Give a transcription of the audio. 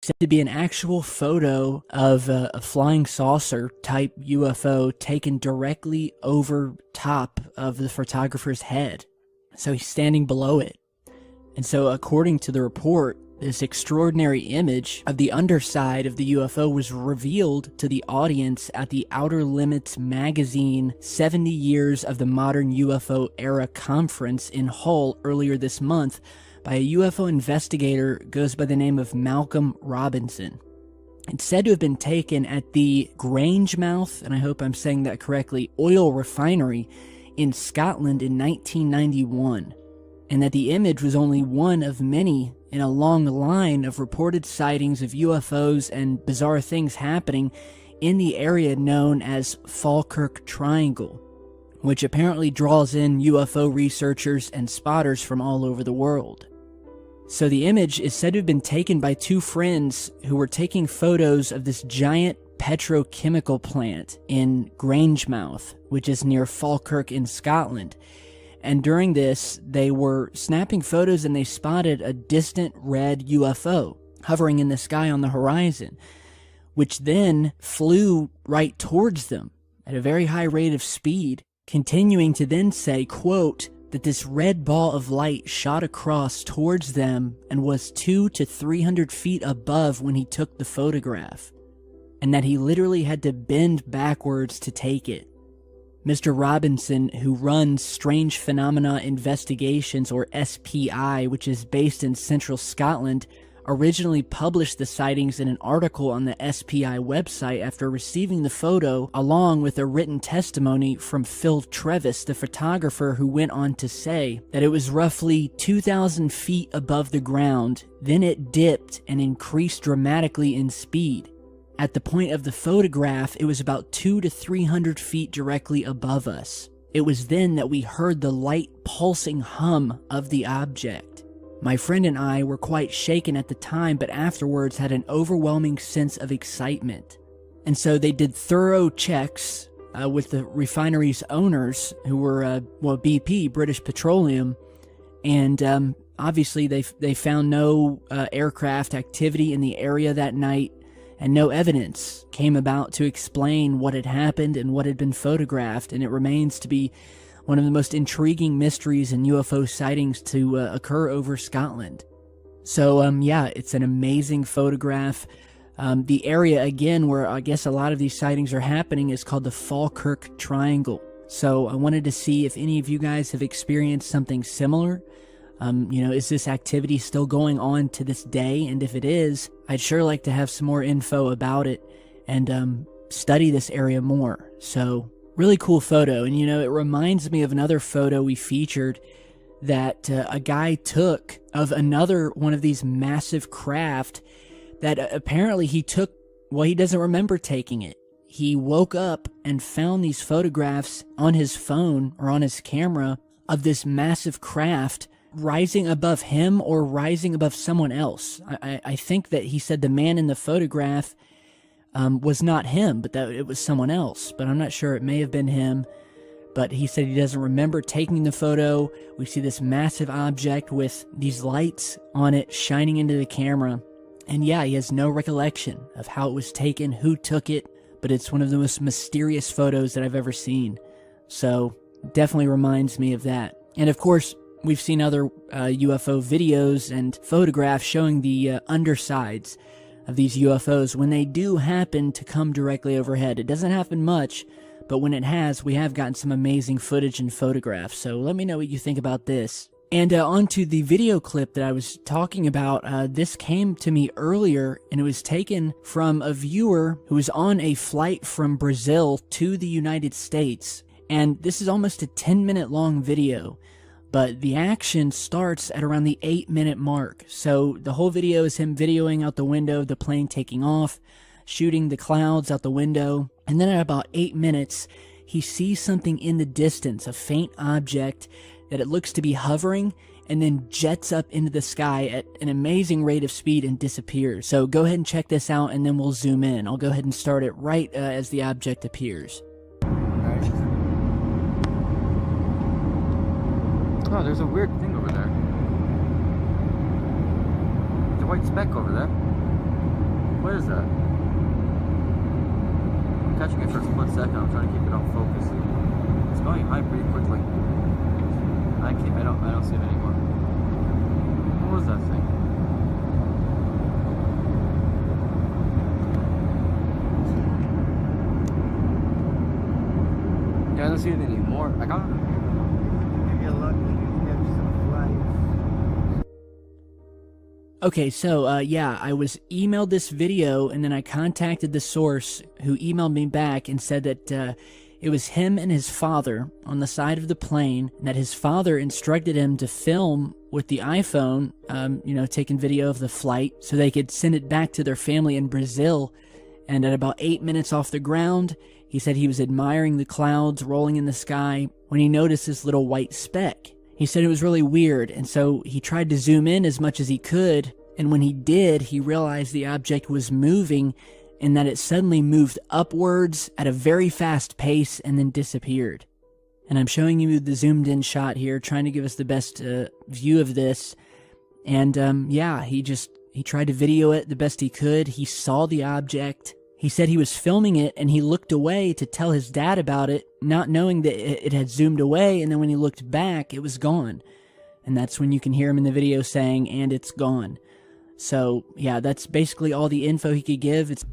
said to be an actual photo of a flying saucer type UFO taken directly over top of the photographer's head. So he's standing below it. And so according to the report, this extraordinary image of the underside of the UFO was revealed to the audience at the Outer Limits Magazine 70 Years of the Modern UFO Era conference in Hull earlier this month by a UFO investigator who goes by the name of Malcolm Robinson. It's said to have been taken at the Grangemouth, and I hope I'm saying that correctly, oil refinery in Scotland in 1991, and that the image was only one of many in a long line of reported sightings of UFOs and bizarre things happening in the area known as Falkirk Triangle, which apparently draws in UFO researchers and spotters from all over the world. So the image is said to have been taken by two friends who were taking photos of this giant petrochemical plant in Grangemouth, which is near Falkirk in Scotland. And during this, they were snapping photos and they spotted a distant red UFO hovering in the sky on the horizon, which then flew right towards them at a very high rate of speed, continuing to then say, quote, that this red ball of light shot across towards them and was 200 to 300 feet above when he took the photograph, and that he literally had to bend backwards to take it. Mr. Robinson, who runs Strange Phenomena Investigations, or SPI, which is based in central Scotland, originally published the sightings in an article on the SPI website after receiving the photo, along with a written testimony from Phil Trevis, the photographer, who went on to say that it was roughly 2,000 feet above the ground, then it dipped and increased dramatically in speed. At the point of the photograph, it was about 200 to 300 feet directly above us. It was then that we heard the light pulsing hum of the object. My friend and I were quite shaken at the time, but afterwards had an overwhelming sense of excitement. And so they did thorough checks with the refinery's owners, who were, BP, British Petroleum, and obviously they found no aircraft activity in the area that night, and no evidence came about to explain what had happened and what had been photographed, and it remains to be one of the most intriguing mysteries in UFO sightings to occur over Scotland. So, yeah, it's an amazing photograph. The area, again, where I guess a lot of these sightings are happening is called the Falkirk Triangle. So I wanted to see if any of you guys have experienced something similar. Is this activity still going on to this day? And if it is, I'd sure like to have some more info about it and study this area more. So, really cool photo. And, it reminds me of another photo we featured that a guy took of another one of these massive craft that apparently he took, he doesn't remember taking it. He woke up and found these photographs on his phone or on his camera of this massive craft rising above him or rising above someone else. I think that he said the man in the photograph was not him, but that it was someone else. But I'm not sure. It may have been him. But he said he doesn't remember taking the photo. We see this massive object with these lights on it shining into the camera. And yeah, he has no recollection of how it was taken, who took it. But it's one of the most mysterious photos that I've ever seen. So definitely reminds me of that. And of course, we've seen other UFO videos and photographs showing the undersides of these UFOs when they do happen to come directly overhead. It doesn't happen much, but when it has, we have gotten some amazing footage and photographs. So let me know what you think about this. And onto the video clip that I was talking about. This came to me earlier, and it was taken from a viewer who was on a flight from Brazil to the United States. And this is almost a 10-minute long video. But the action starts at around the 8-minute mark. So the whole video is him videoing out the window, the plane taking off, shooting the clouds out the window. And then at about 8 minutes, he sees something in the distance, a faint object that it looks to be hovering, and then jets up into the sky at an amazing rate of speed and disappears. So go ahead and check this out, and then we'll zoom in. I'll go ahead and start it right as the object appears. Oh, there's a weird thing over there. There's a white speck over there. What is that? I'm catching it for a split second. I'm trying to keep it on focus. It's going high pretty quickly. I don't see it anymore. What was that thing? Yeah, I don't see it anymore. I got it. You're lucky you have some life. Okay, so yeah, I was emailed this video, and then I contacted the source, who emailed me back and said that it was him and his father on the side of the plane, and that his father instructed him to film with the iPhone, taking video of the flight so they could send it back to their family in Brazil. And at about 8 minutes off the ground, he said he was admiring the clouds rolling in the sky when he noticed this little white speck. He said it was really weird, and so he tried to zoom in as much as he could, and when he did, he realized the object was moving and that it suddenly moved upwards at a very fast pace and then disappeared. And I'm showing you the zoomed in shot here, trying to give us the best view of this. And yeah, he tried to video it the best he could. He saw the object. He said he was filming it, and he looked away to tell his dad about it, not knowing that it had zoomed away, and then when he looked back, it was gone. And that's when you can hear him in the video saying, "and it's gone." So, yeah, that's basically all the info he could give. It's